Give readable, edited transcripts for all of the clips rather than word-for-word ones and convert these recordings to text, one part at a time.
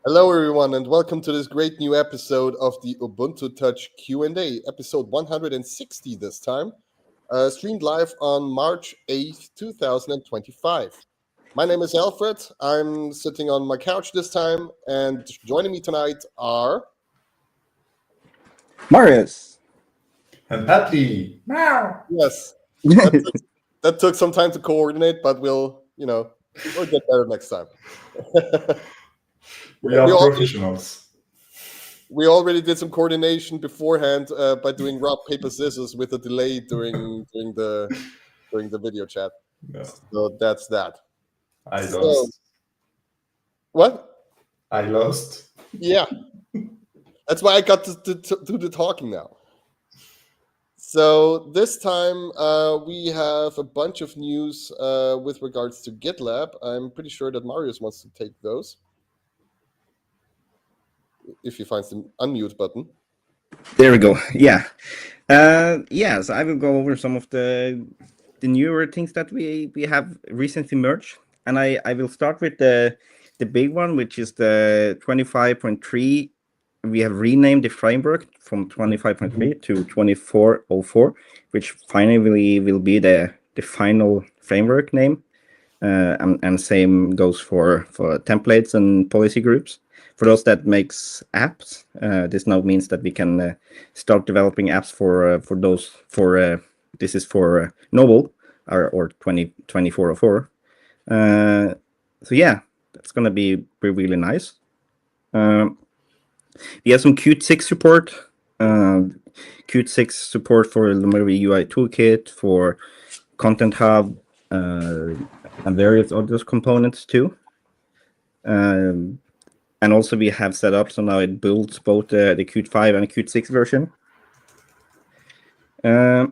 Hello, everyone, and welcome to this great new episode of the Ubuntu Touch Q&A, episode 160 this time, streamed live on March 8th, 2025. My name is Alfred. I'm sitting on my couch this time, and joining me tonight are... Marius. And Patty. Meow. Yes, that took some time to coordinate, but we'll get better next time. We are professionals. We already did some coordination beforehand by doing rock paper scissors with a delay during the video chat. Yeah. So that's that. I lost. What? I lost. Yeah. That's why I got to do the talking now. So this time we have a bunch of news with regards to GitLab. I'm pretty sure that Marius wants to take those. If he finds the unmute button. There we go. Yeah. So I will go over some of the newer things that we have recently merged. And I will start with the big one, which is the 25.3. We have renamed the framework from 25.3 to 24.04, which finally will be the final framework name. And same goes for templates and policy groups. For those that makes apps, this now means that we can start developing apps for those. This is for Noble or 2404. So yeah, that's gonna be really nice. We have some Qt 6 support. Qt 6 support for Lumari UI Toolkit, for Content Hub, and various other components too. And also we have set up, so now it builds both the Qt 5 and the Qt 6 version. There's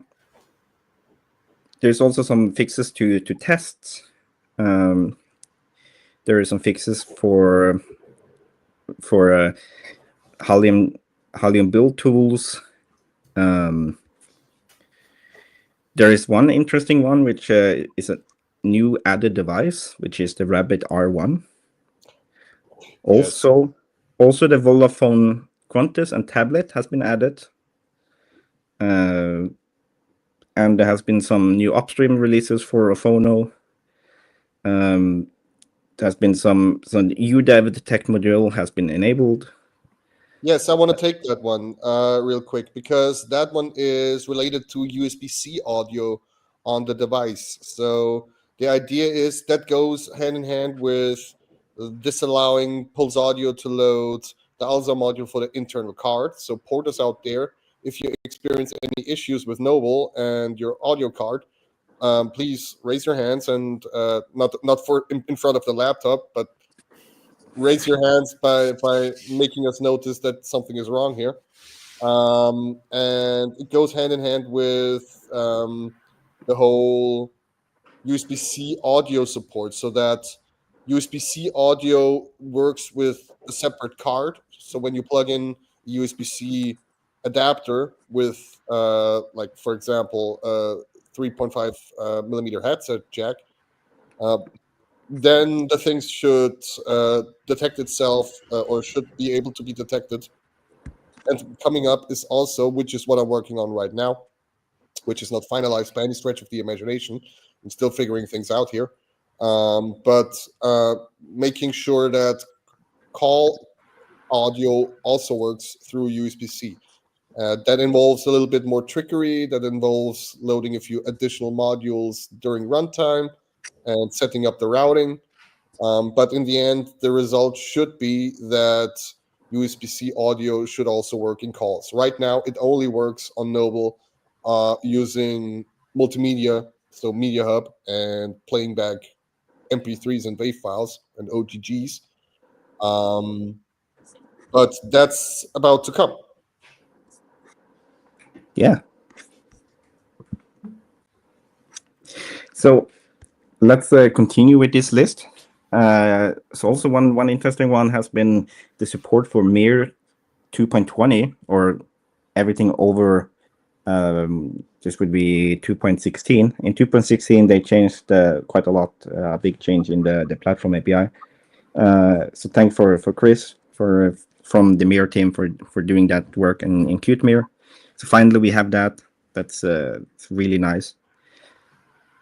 also some fixes to tests. There are some fixes for Halium build tools. There is one interesting one, which is a new added device, which is the Rabbit R1. Also the Volaphone Qantas and tablet has been added. And there has been some new upstream releases for Ophono. There's been some UDEV detect module has been enabled. Yes, I want to take that one real quick, because that one is related to USB-C audio on the device. So the idea is that goes hand in hand with disallowing Pulse Audio to load the ALSA module for the internal card. So porters out there, if you experience any issues with Noble and your audio card, please raise your hands, and not for in front of the laptop, but raise your hands by making us notice that something is wrong here. And it goes hand in hand with the whole USB-C audio support, so that USB-C audio works with a separate card. So when you plug in a USB-C adapter with, like, for example, a 3.5 millimeter headset jack, then the things should detect itself, or should be able to be detected. And coming up is also, which is what I'm working on right now, which is not finalized by any stretch of the imagination. I'm still figuring things out here. But making sure that call audio also works through USB-C. That involves a little bit more trickery. That involves loading a few additional modules during runtime and setting up the routing. But in the end, the result should be that USB-C audio should also work in calls. Right now, it only works on Noble using multimedia, so Media Hub, and playing back MP3s and WAV files and OGGs. But that's about to come. Yeah. So let's continue with this list. So also one interesting one has been the support for Mir 2.20, or everything over this would be 2.16. In 2.16 they changed quite a lot, a big change in the platform API. So thanks for Chris from the Mirror team for doing that work in Qt Mirror. So finally we have that. That's it's really nice.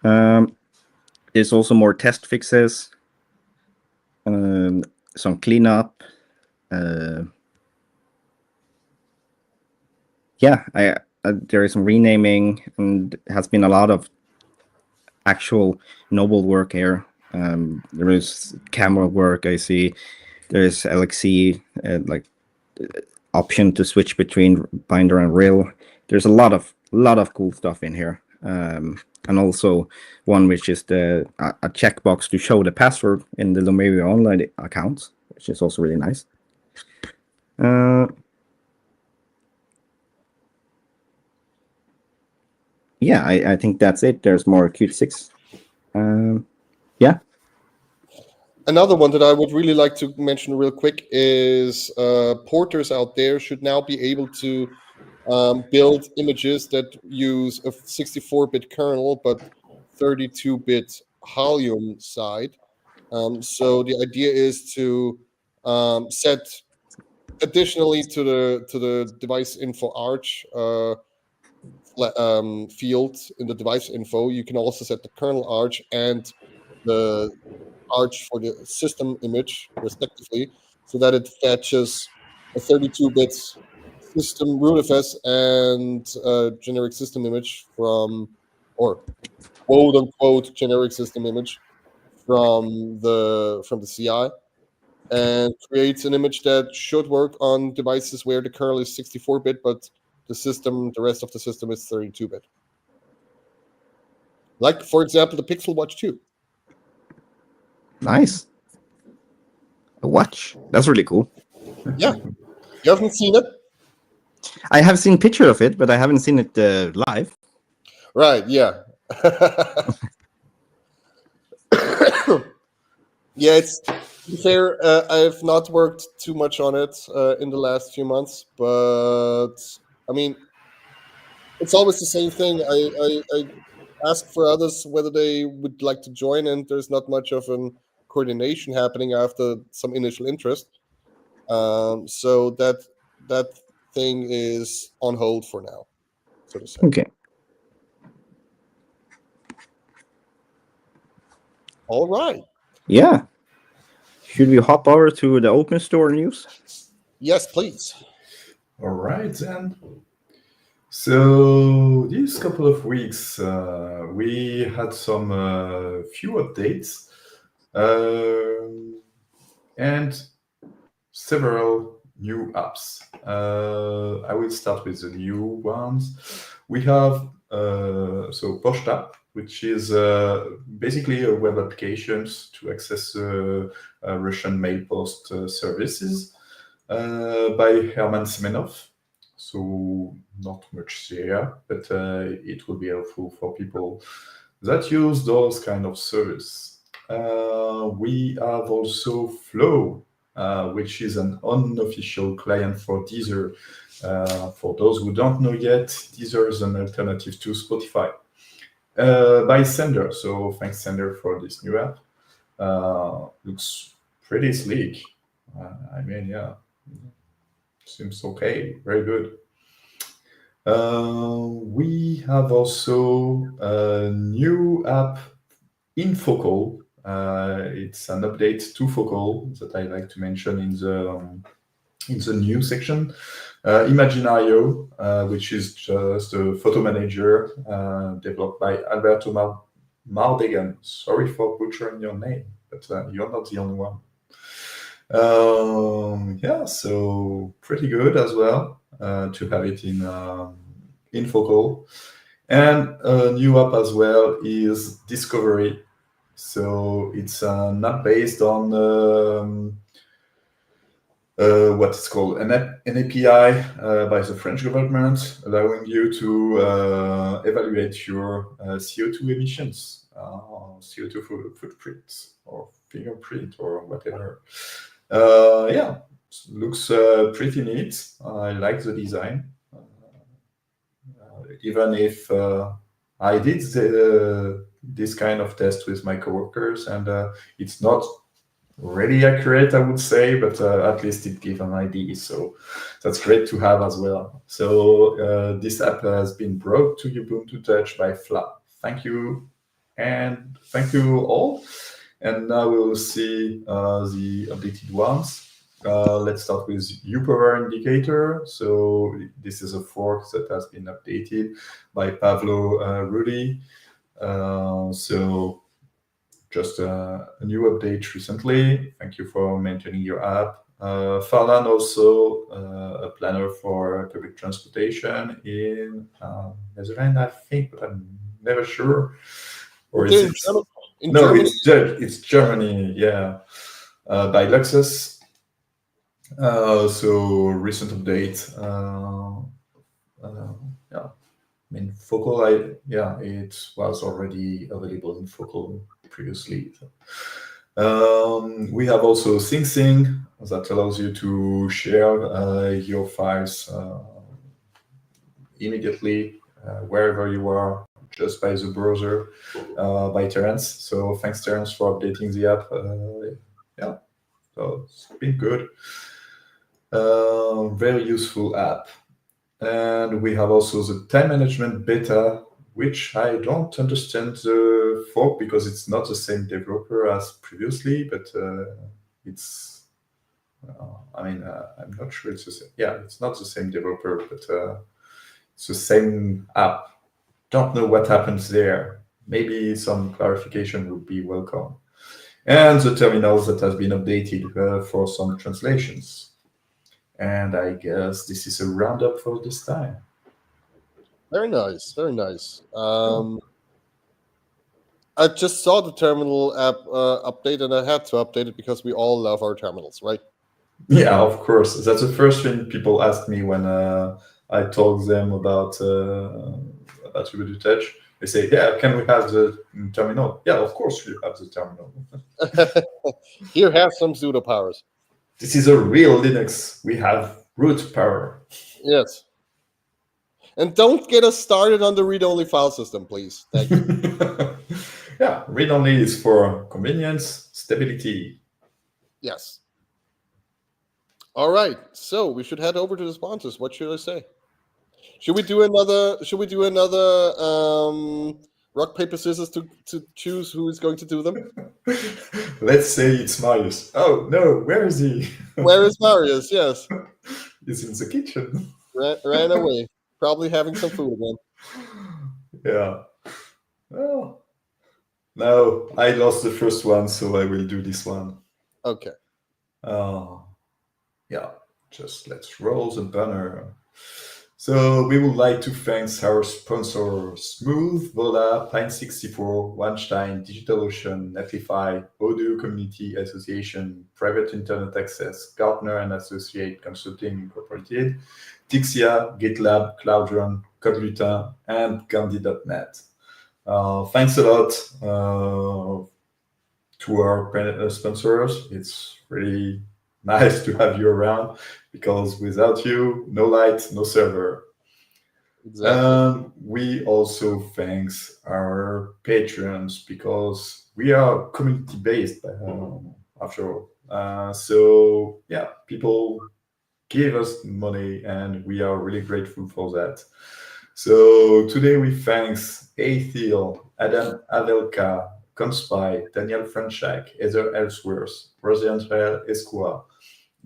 There's also more test fixes, some cleanup. There is some renaming, and has been a lot of actual noble work here. There is camera work. I see there's LXC, option to switch between binder and rail. There's a lot of cool stuff in here, and also one which is a checkbox to show the password in the Lumeria Online accounts, which is also really nice. I think that's it. There's more Qt 6. Another one that I would really like to mention real quick is porters out there should now be able to build images that use a 64-bit kernel but 32-bit Halium side. So the idea is to set additionally to the device info arch field in the device info, you can also set the kernel arch and the arch for the system image respectively, so that it fetches a 32-bit system rootfs and generic system image from, or quote unquote generic system image from the CI, and creates an image that should work on devices where the kernel is 64-bit, but the rest of the system is 32-bit. Like, for example, the Pixel Watch 2. Nice. A watch. That's really cool. Yeah. You haven't seen it? I have seen picture of it, but I haven't seen it live. Right, yeah. Yeah, it's fair. I've not worked too much on it in the last few months, but I mean, it's always the same thing. I ask for others whether they would like to join, and there's not much of an coordination happening after some initial interest. So that thing is on hold for now, so to say. Okay. All right. Yeah. Should we hop over to the OpenStore news? Yes, please. All right, then. So these couple of weeks, we had some few updates and several new apps. I will start with the new ones. We have Post app, which is basically a web applications to access Russian mail post services by Herman Semenov. So not much there, but it will be helpful for people that use those kind of service. We have also Flow, which is an unofficial client for Deezer. For those who don't know yet, Deezer is an alternative to Spotify by Sender. So thanks Sender for this new app. Looks pretty sleek. I mean, yeah, seems okay, very good. We have also a new app in Focal. It's an update to Focal that I like to mention in the new section. Imagine.io, which is just a photo manager developed by Alberto Mardegan. Sorry for butchering your name, but you're not the only one. Yeah, so pretty good as well to have it in Focal. And a new app as well is Discovery. So it's an app based on what is called an API by the French government, allowing you to evaluate your CO2 emissions, CO2 footprint or fingerprint or whatever. Yeah, looks pretty neat. I like the design. Even if I did this kind of test with my coworkers, and it's not really accurate, I would say, but at least it gives an idea. So that's great to have as well. So this app has been brought to Ubuntu Touch by Fla. Thank you, and thank you all. And now we will see the updated ones. Let's start with UPower indicator. So this is a fork that has been updated by Pavlo Rudy. So just a new update recently. Thank you for maintaining your app. Farlan also a planner for public transportation in Netherlands, I think, but I'm never sure. Or is it? In No, Germany? it's Germany, yeah, by Luxus. So recent update. Yeah, I mean, Focal, it was already available in Focal previously. We have also SingSing that allows you to share your files immediately wherever you are, just by the browser, by Terence. So thanks, Terence, for updating the app. Yeah, so it's been good. Very useful app. And we have also the time management beta, which I don't understand the fork because it's not the same developer as previously, but it's, I'm not sure it's the same. Yeah, it's not the same developer, but it's the same app. Don't know what happens there. Maybe some clarification would be welcome. And the terminals that has been updated for some translations. And I guess this is a roundup for this time. Very nice, very nice. I just saw the terminal app update, and I had to update it because we all love our terminals, right? Yeah, of course. That's the first thing people ask me when I talk them about Ubuntu Touch. They say, "Yeah, can we have the terminal?" Yeah, of course we have the terminal. Here, have some pseudo powers. This is a real Linux. We have root power. Yes. And don't get us started on the read-only file system, please. Thank you. Yeah, read-only is for convenience, stability. Yes. All right. So we should head over to the sponsors. What should I say? Should we do another? Rock paper scissors to choose who is going to do them? Let's say it's Marius. Oh no, where is he? Where is Marius? Yes. He's in the kitchen. Ran away. Probably having some food again. Yeah. Well, no, I lost the first one, so I will do this one. Okay. Yeah, just let's roll the banner. So we would like to thank our sponsors: Smooth, VoLTE, Pine64, Weinstein, DigitalOcean, Netlify, Odoo Community Association, Private Internet Access, Gartner and Associate Consulting Incorporated, Tixia, GitLab, Cloudrun, CodeLutin, and Gandhi.net. Thanks a lot to our sponsors. It's really nice to have you around, because without you, no light, no server. Exactly. And we also thanks our patrons, because we are community based after all. So yeah, people give us money, and we are really grateful for that. So today we thanks Aethil, Adam Avelka, Conspy, Daniel Franchak, Heather Ellsworth, Rosie-Andrea Escoa,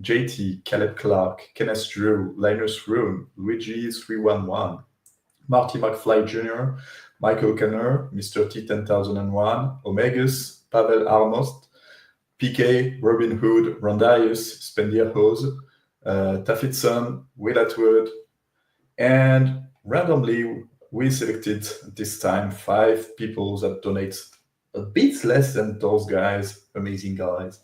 JT, Caleb Clark, Kenneth Drew, Linus Room, Luigi311, Marty McFly Jr., Michael Kenner, Mr. T10001, Omegus, Pavel Armost, PK, Robin Hood, Rondius, Spendia Hose, Taffitson, Will Atwood, and randomly we selected this time 5 people that donate a bit less than those guys, amazing guys.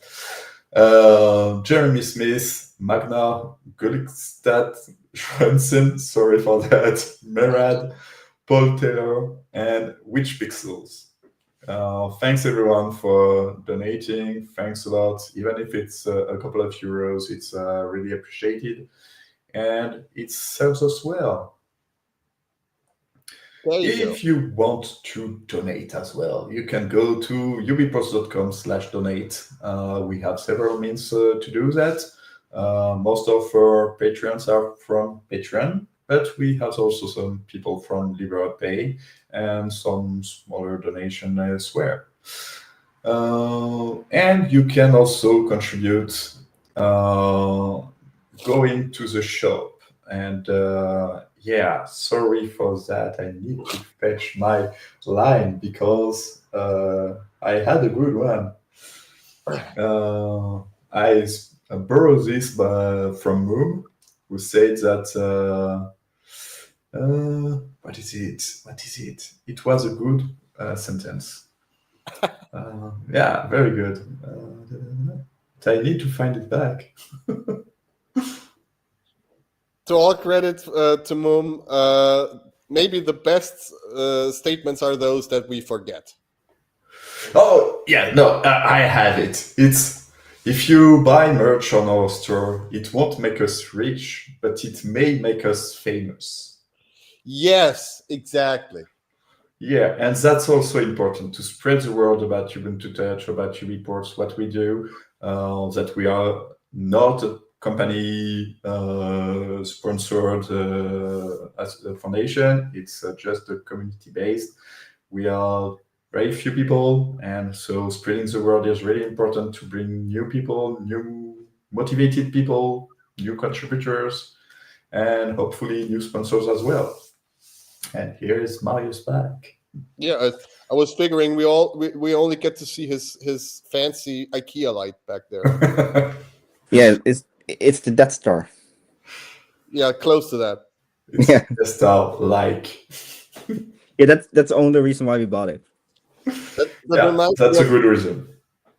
Jeremy Smith, Magna, Gulikstad, Schwensen, sorry for that, Merad, Paul Taylor, and Witch Pixels. Thanks everyone for donating. Thanks a lot. Even if it's a couple of euros, it's really appreciated, and it serves us well. There you go. If you want to donate as well, you can go to ubiports.com/donate. We have several means to do that. Most of our Patreons are from Patreon, but we have also some people from LiberaPay and some smaller donation elsewhere. And you can also contribute going to the shop. And yeah, sorry for that. I need to fetch my line because I had a good one. I borrowed this from Moom, who said that what is it? It was a good sentence. Yeah, very good. I need to find it back. To all credit to Moom, maybe the best statements are those that we forget. Oh, yeah, no, I have it. It's if you buy merch on our store, it won't make us rich, but it may make us famous. Yes, exactly. Yeah, and that's also important to spread the word about Ubuntu Touch, about UBports, what we do, that we are not a company sponsored as a foundation. It's just a community based. We are very few people, and so spreading the word is really important to bring new people, new motivated people, new contributors, and hopefully new sponsors as well. And here is Marius back. Yeah, I was figuring we only get to see his fancy IKEA light back there. Yeah, it's the Death Star. Yeah, close to that. It's Yeah. just like. Yeah, that's the only reason why we bought it. That's a good reason.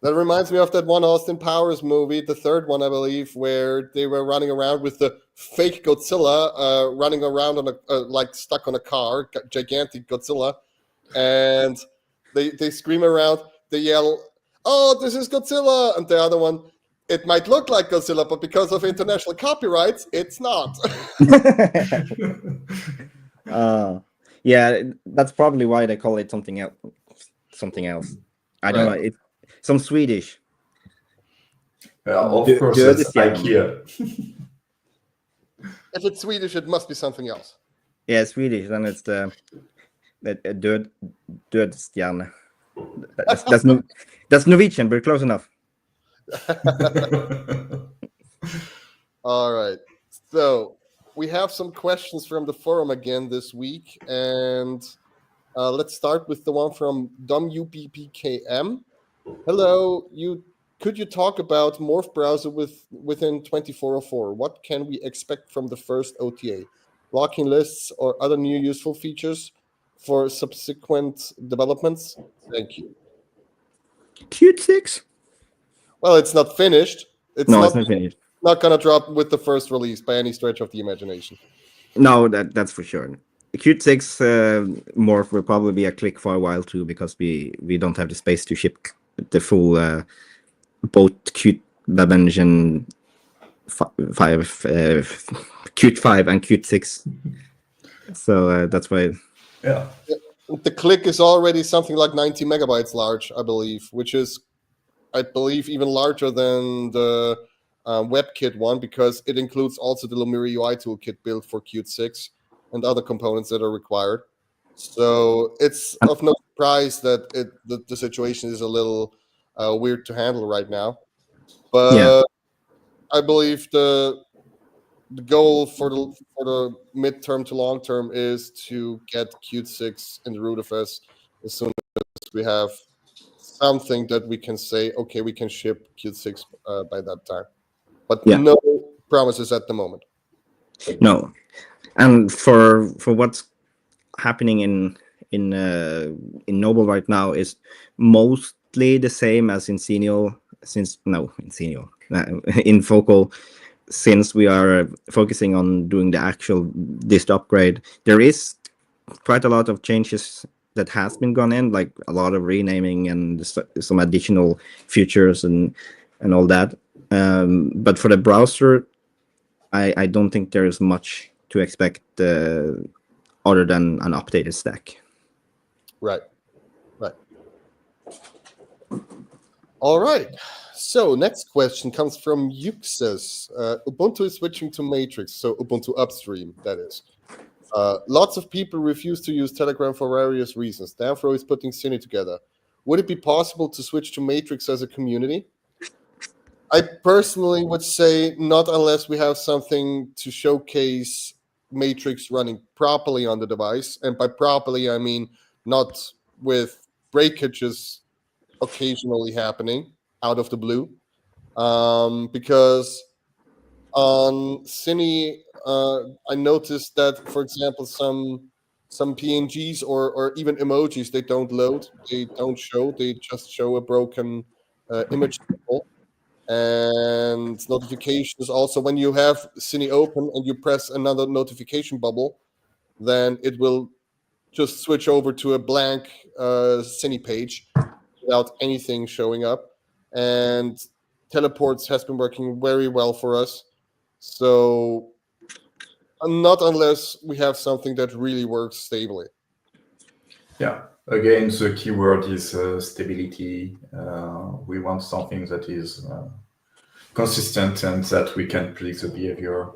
That reminds me of that one Austin Powers movie, the third one, I believe, where they were running around with the fake Godzilla running around on like stuck on a car, gigantic Godzilla, and they scream around, they yell, "Oh, this is Godzilla!" And the other one, "It might look like Godzilla, but because of international copyrights, it's not." Yeah, that's probably why they call it something else. I don't know. It's some Swedish. Of course, it's IKEA. If it's Swedish, it must be something else. Yeah, Swedish. Then it's the Dödstjärna. That's Norwegian, but close enough. All right. So we have some questions from the forum again this week, and let's start with the one from DomUBPKM. Hello, could you talk about Morph browser within 2404? What can we expect from the first OTA? Blocking lists or other new useful features for subsequent developments? Thank you. Qt 6? Well, it's not finished. It's not finished. Not gonna drop with the first release by any stretch of the imagination. No, that's for sure. Qt 6 Morph will probably be a click for a while too, because we don't have the space to ship the full both GitLab Engine 5, Qt 5 and Qt 6. So that's why. Yeah. The click is already something like 90 megabytes large, I believe, which is, I believe, even larger than the WebKit one, because it includes also the Lumira UI toolkit built for Qt 6 and other components that are required. So it's of no surprise that the situation is a little weird to handle right now. But yeah. I believe the goal for the midterm to long term is to get Qt 6 in the rootfs as soon as we have something that we can say, okay, we can ship Qt 6 by that time. But no promises at the moment. No, and for what's happening in Noble right now is mostly the same as in Xenial, in Focal, since we are focusing on doing the actual dist upgrade. There is quite a lot of changes that has been gone in, like a lot of renaming and some additional features and all that. But for the browser, I don't think there is much to expect other than an updated stack. Right. All right. So next question comes from Yuxes. Ubuntu is switching to Matrix, so Ubuntu upstream, that is. Lots of people refuse to use Telegram for various reasons. Danfro is putting Cine together. Would it be possible to switch to Matrix as a community? I personally would say not unless we have something to showcase Matrix running properly on the device. And by properly, I mean not with breakages occasionally happening out of the blue. Because on Cine, I noticed that, for example, some PNGs or even emojis, they don't load, they don't show, they just show a broken image symbol. And notifications also, when you have Cine open and you press another notification bubble, then it will just switch over to a blank Cine page without anything showing up. And teleports has been working very well for us. So not unless we have something that really works stably. Yeah. Again, the keyword is stability. We want something that is consistent and that we can predict the behavior.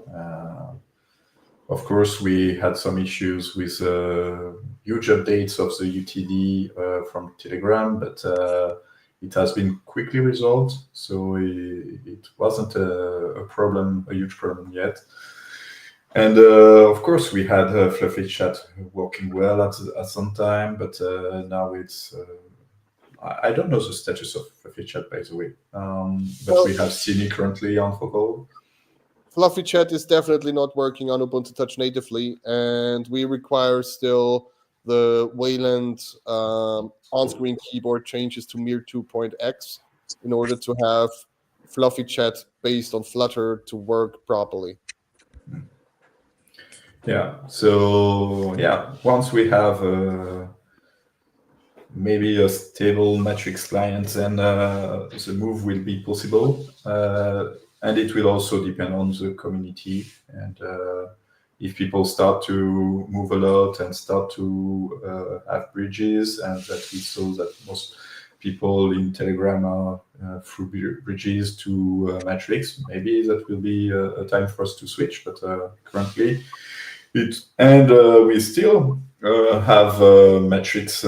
Of course, we had some issues with huge updates of the UTD from Telegram, but it has been quickly resolved. So it wasn't a problem, a huge problem yet. And of course, we had Fluffy Chat working well at some time, but now it's. I don't know the status of Fluffy Chat, by the way, but we have Cine currently on Focal. Fluffy Chat is definitely not working on Ubuntu Touch natively, and we require still the Wayland on-screen keyboard changes to Mir 2.x in order to have Fluffy Chat based on Flutter to work properly. Yeah. So yeah, once we have maybe a stable Matrix client, then the move will be possible. And it will also depend on the community. And if people start to move a lot and start to have bridges, and that we saw that most people in Telegram are through bridges to Matrix, maybe that will be a time for us to switch. But currently, we still have Matrix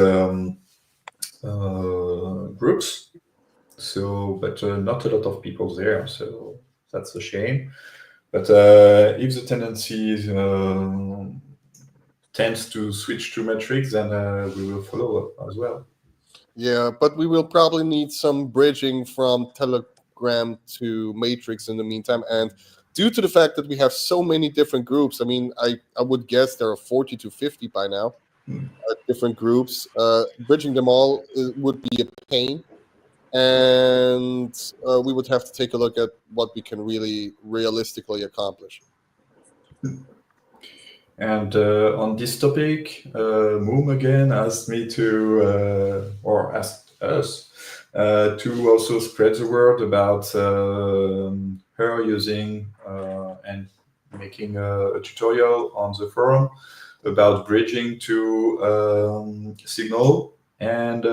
groups. So, but not a lot of people there, so that's a shame. But if the tendency tends to switch to Matrix, then we will follow up as well. Yeah, but we will probably need some bridging from Telegram to Matrix in the meantime. And due to the fact that we have so many different groups, I mean, I would guess there are 40 to 50 by now, different groups. Bridging them all would be a pain. And we would have to take a look at what we can really realistically accomplish. And on this topic, Moom again asked me to, or asked us to also spread the word about her using and making a tutorial on the forum about bridging to Signal. And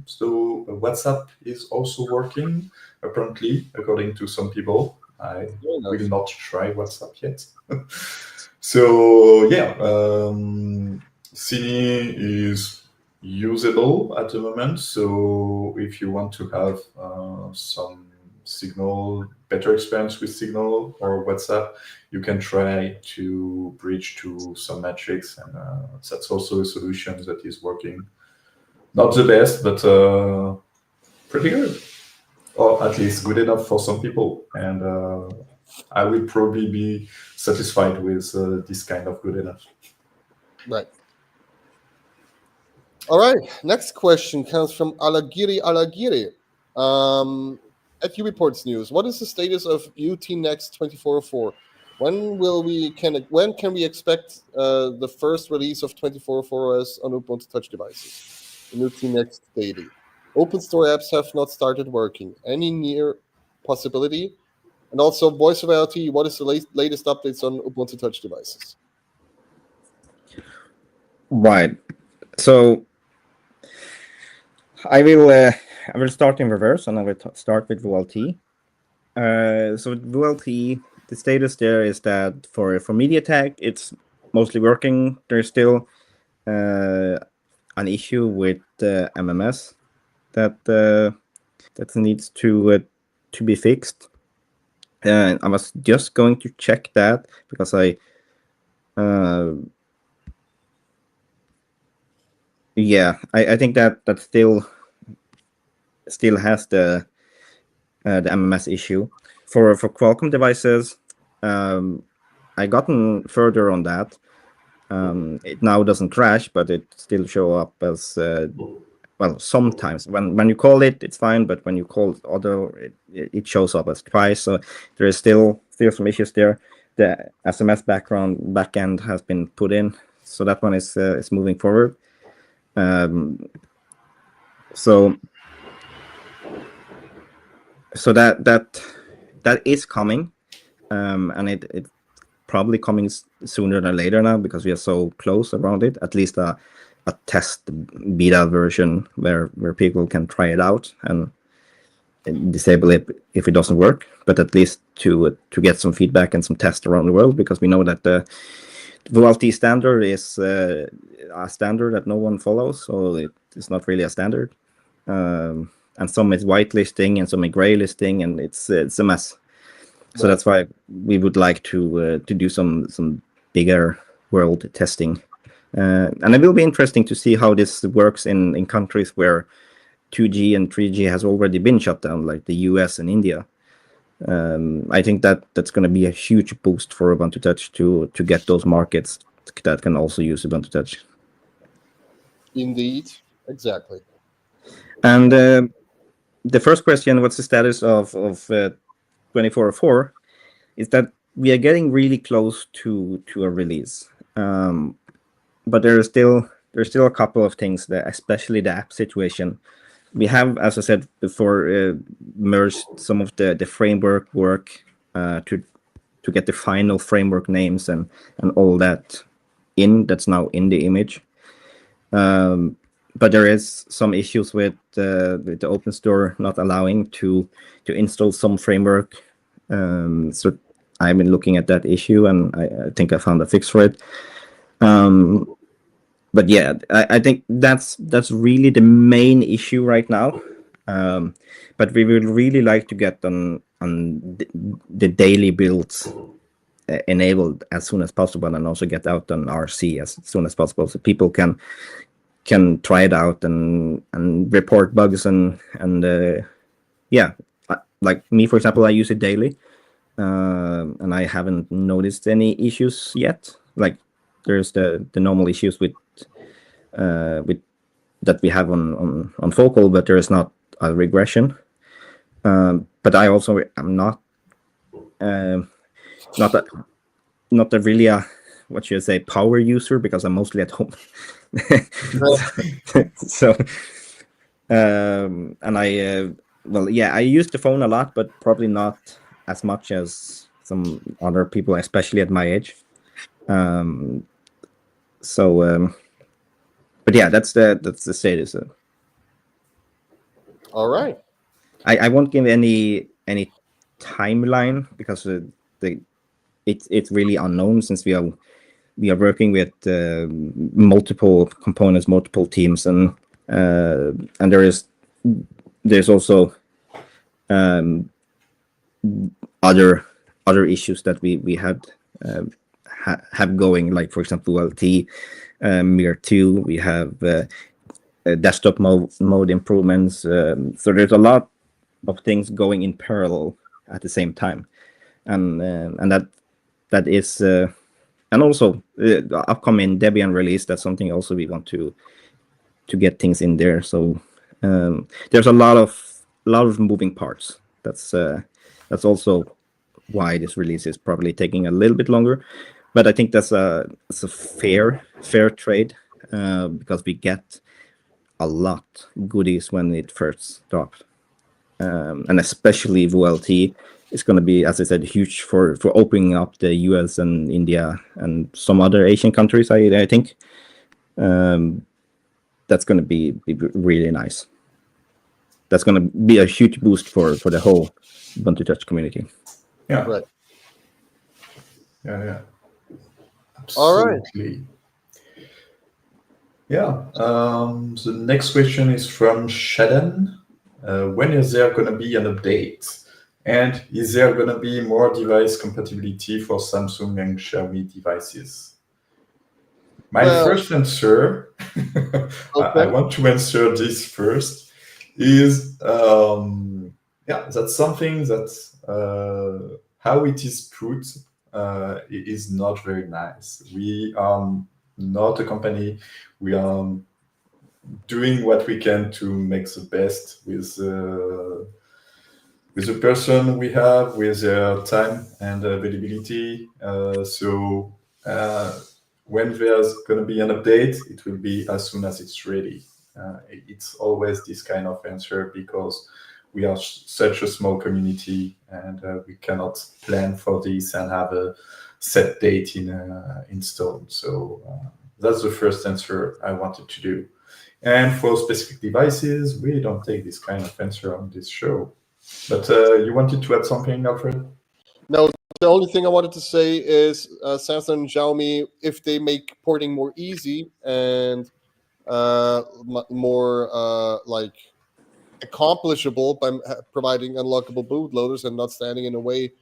so WhatsApp is also working, apparently, according to some people. I will not try WhatsApp yet. So yeah, Cine is usable at the moment. So if you want to have some Signal, better experience with Signal or WhatsApp, you can try to bridge to some Matrix, and that's also a solution that is working. Not the best, but pretty good, or at least good enough for some people. And I will probably be satisfied with this kind of good enough. Right. All right. Next question comes from Alagiri. At Ureports News, what is the status of UT Next 2404? When can we expect the first release of 2404 OS on Ubuntu Touch devices? In UT Next daily. OpenStore apps have not started working. Any near possibility? And also, Voice of IoT, what is the latest updates on Ubuntu Touch devices? Right. So I will start in reverse, and I will start with VoLTE. So with VoLTE, the status there is that for MediaTek, it's mostly working. There's still an issue with MMS that needs to be fixed. And I was just going to check that because I think that still has the MMS issue. For Qualcomm devices, I gotten further on that. It now doesn't crash, but it still show up as well. Sometimes when you call it, it's fine, but when you call it shows up as twice. So there is still some issues there. The SMS backend has been put in, so that one is moving forward. So that is coming, and it probably coming sooner than later now because we are so close around it. At least a test beta version where people can try it out and disable it if it doesn't work. But at least to get some feedback and some tests around the world, because we know that the VoLTE standard is a standard that no one follows, so it's not really a standard. And some is whitelisting and some is gray listing, and it's a mess. So that's why we would like to do some bigger world testing, and it will be interesting to see how this works in countries where 2G and 3G has already been shut down, like the US and India. I think that's going to be a huge boost for Ubuntu Touch to get those markets that can also use Ubuntu Touch. Indeed, exactly. And the first question, what's the status of 24.04, is that we are getting really close to a release, but there's still a couple of things that, especially the app situation. We have, as I said before, merged some of the framework work to get the final framework names and all that that's now in the image. But there is some issues with the OpenStore not allowing to install some framework. So I've been looking at that issue, and I think I found a fix for it. But yeah, I think that's really the main issue right now. But we would really like to get on the daily builds enabled as soon as possible, and also get out on RC as soon as possible, so people can try it out and report bugs and yeah, like me, for example, I use it daily, and I haven't noticed any issues yet. Like there's the normal issues with that we have on Focal, but there is not a regression. But I also am not really a, what should I say, power user, because I'm mostly at home. So and I I use the phone a lot, but probably not as much as some other people, especially at my age. But yeah, that's the status. All right. I won't give any timeline because it's really unknown, since we are working with multiple components, multiple teams, and there's also other issues that we have going, like for example VoLTE, Mir 2, we have desktop mode improvements. So there's a lot of things going in parallel at the same time, and that is and also the upcoming Debian release. That's something also we want to get things in there. So there's a lot of moving parts. That's also why this release is probably taking a little bit longer, but I think it's a fair trade, because we get a lot goodies when it first drops, and especially VoLTE is going to be, as I said, huge for opening up the US and India and some other Asian countries, I think. That's going to be really nice. That's going to be a huge boost for the whole Ubuntu Touch community. Yeah. Right. Yeah. All right. Absolutely. Yeah. The next question is from Shadan. When is there going to be an update? And is there going to be more device compatibility for Samsung and Xiaomi devices? My first answer, I want to answer this first, is that's something that how it is put is not very nice. We are not a company. We are doing what we can to make the best with the person we have, with their time and availability. So when there's going to be an update, it will be as soon as it's ready. It's always this kind of answer because we are such a small community and we cannot plan for this and have a set date in stone. So that's the first answer I wanted to do. And for specific devices, we don't take this kind of answer on this show. But you wanted to add something, Alfred? No, the only thing I wanted to say is Samsung and Xiaomi, if they make porting more easy and more like accomplishable by providing unlockable bootloaders and not standing in the way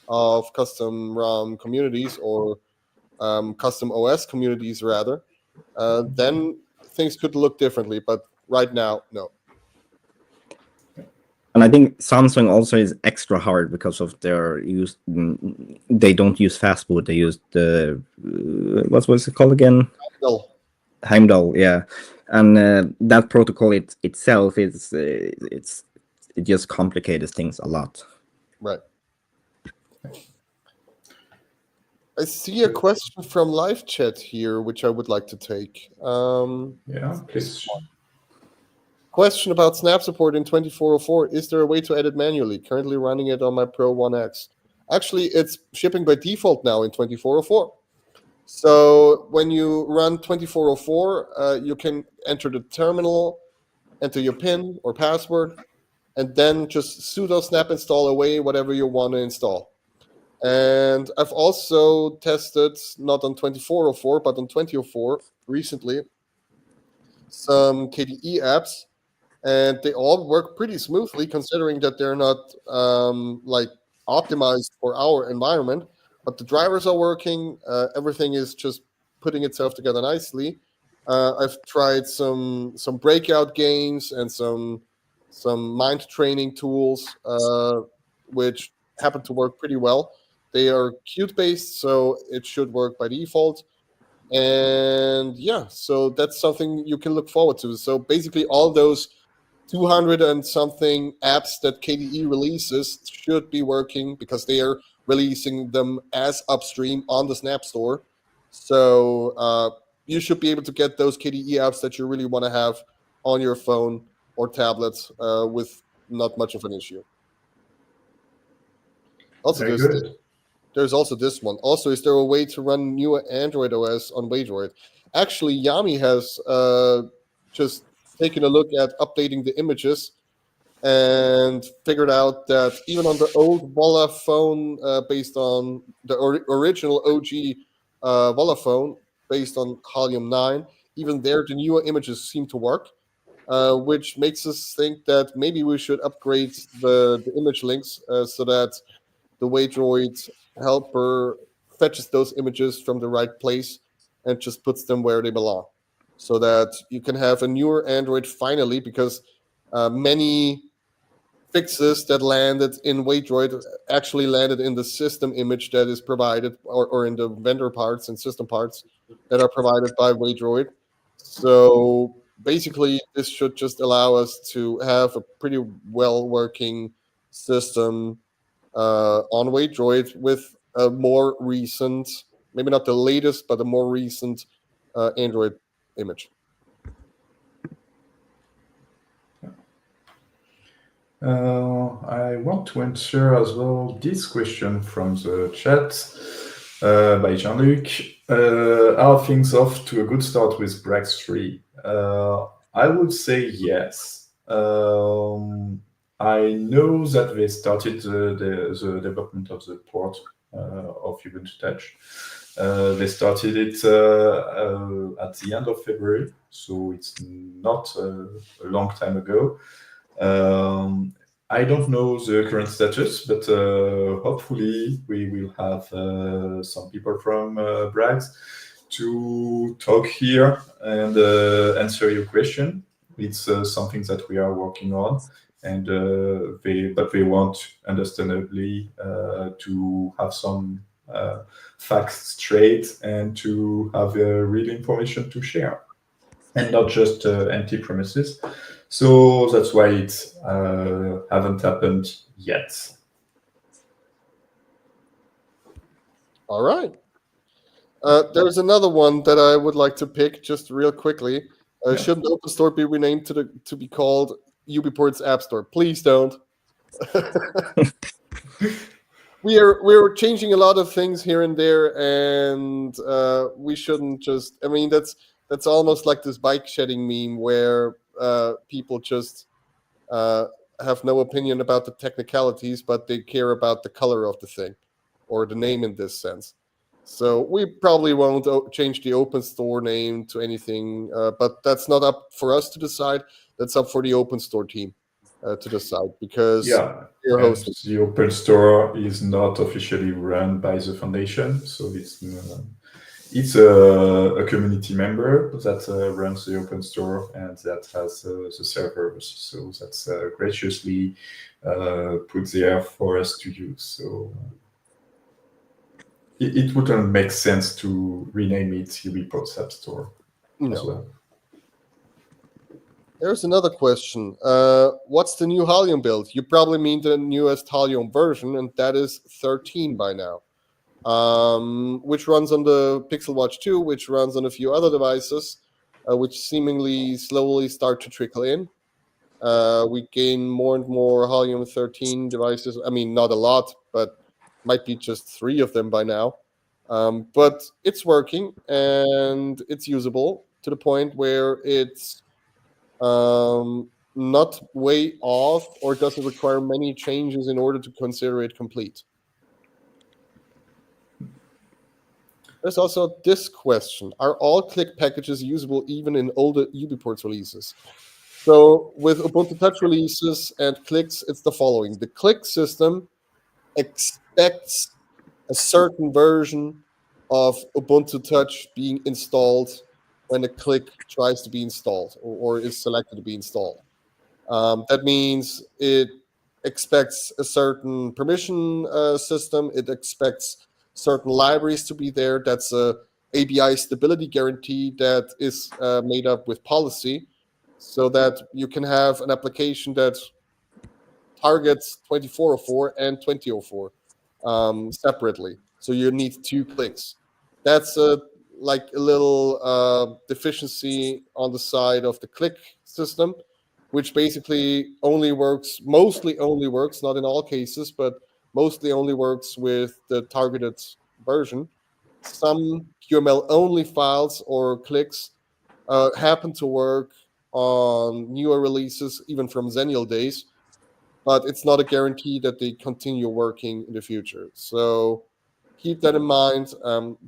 of custom ROM communities or custom OS communities rather, then things could look differently. But right now, no. And I think Samsung also is extra hard because of their use. They don't use fastboot. They use the what was it called again? Heimdall, yeah. And that protocol itself is it just complicates things a lot. Right. I see a question from live chat here, which I would like to take. Yeah, please. Question about snap support in 2404. Is there a way to edit manually? Currently running it on my Pro 1X. Actually, it's shipping by default now in 2404. So when you run 2404, you can enter the terminal, enter your PIN or password, and then just sudo snap install away whatever you want to install. And I've also tested, not on 2404, but on 2004 recently, some KDE apps, and they all work pretty smoothly considering that they're not like optimized for our environment, but the drivers are working. Everything is just putting itself together nicely. I've tried some breakout games and some mind training tools, which happen to work pretty well. They are Qt based, so it should work by default. And yeah, so that's something you can look forward to. So basically all those 200 and something apps that KDE releases should be working because they are releasing them as upstream on the Snap Store. So you should be able to get those KDE apps that you really want to have on your phone or tablets with not much of an issue. Also, there's also this one. Also, is there a way to run new Android OS on Waydroid? Actually, Yami has just taken a look at updating the images and figured out that even on the old Vola phone based on the original OG Vola phone based on Halium 9, even there the newer images seem to work, which makes us think that maybe we should upgrade the image links so that the Waydroid helper fetches those images from the right place and just puts them where they belong, so that you can have a newer Android finally, because many fixes that landed in Waydroid actually landed in the system image that is provided, or in the vendor parts and system parts that are provided by Waydroid. So basically, this should just allow us to have a pretty well working system on Waydroid with a more recent, maybe not the latest, but a more recent Android image. I want to answer as well this question from the chat. by Jean-Luc. Are things off to a good start with Brax 3? I would say yes. I know that they started the development of the port of Ubuntu Touch. They started it at the end of February, so it's not a long time ago. I don't know the current status, but hopefully we will have some people from Brax to talk here and answer your question. It's something that we are working on, and they want, understandably, to have some facts straight and to have real information to share, and not just empty promises. So that's why it haven't happened yet. All right. There's another one that I would like to pick just real quickly. Shouldn't OpenStore be renamed to be called UBports App Store? Please don't. We're changing a lot of things here and there, and we shouldn't just. I mean, that's almost like this bike shedding meme where people just have no opinion about the technicalities, but they care about the color of the thing or the name in this sense. So we probably won't change the OpenStore name to anything, but that's not up for us to decide. That's up for the OpenStore team to decide, because your host, the OpenStore is not officially run by the foundation, so it's a community member that runs the OpenStore and that has the servers. So that's graciously put there for us to use. So it wouldn't make sense to rename it UBports App Store as well. There's another question. What's the new Halium build? You probably mean the newest Halium version, and that is 13 by now, which runs on the Pixel Watch 2, which runs on a few other devices, which seemingly slowly start to trickle in. We gain more and more Halium 13 devices. I mean, not a lot, but might be just 3 of them by now. But it's working, and it's usable to the point where it's not way off or doesn't require many changes in order to consider it complete. There's also this question. Are all click packages usable even in older UBports releases? So with Ubuntu Touch releases and clicks, it's the following. The click system expects a certain version of Ubuntu Touch being installed when a click tries to be installed or is selected to be installed. That means it expects a certain permission system. It expects certain libraries to be there. That's a ABI stability guarantee that is made up with policy, so that you can have an application that targets 2404 and 2004 separately. So you need 2 clicks. That's like a little deficiency on the side of the click system, which basically mostly only works, not in all cases, but mostly only works with the targeted version. Some QML-only files or clicks happen to work on newer releases, even from Xennial days, but it's not a guarantee that they continue working in the future. So keep that in mind.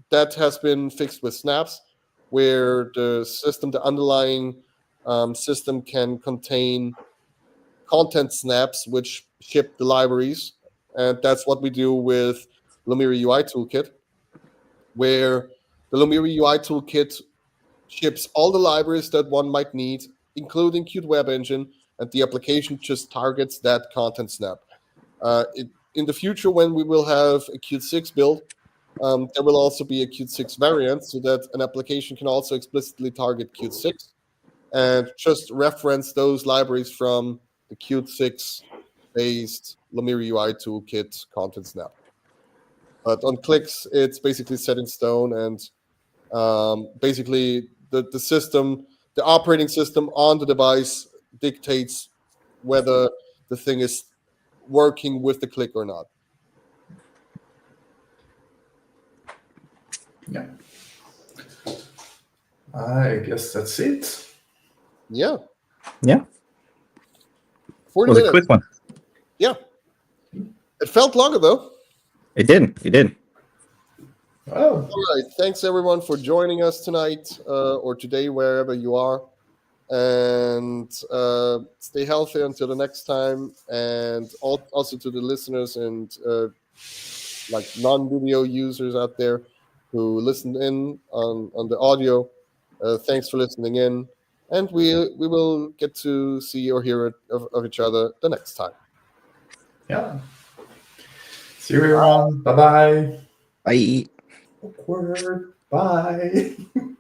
That has been fixed with snaps, where the underlying system can contain content snaps which ship the libraries. And that's what we do with Lumira UI Toolkit, where the Lumira UI Toolkit ships all the libraries that one might need, including Qt Web Engine, and the application just targets that content snap. In the future, when we will have a Qt 6 build, there will also be a Qt 6 variant, so that an application can also explicitly target Qt 6 and just reference those libraries from the Qt 6-based Lumira UI Toolkit content snap. But on clicks, it's basically set in stone, and basically the system, the operating system on the device dictates whether the thing is working with the click or not. Yeah. I guess that's it. Yeah. Yeah. 40 Was a minutes. quick one. Yeah. It felt longer though. It did. It did. Oh, All right. Thanks everyone for joining us tonight or today, wherever you are. And stay healthy until the next time. And also to the listeners and like non-video users out there who listened in on the audio. Thanks for listening in. And we will get to see or hear of each other the next time. yeah. See you everyone. Bye-bye. Bye. Awkward. Bye.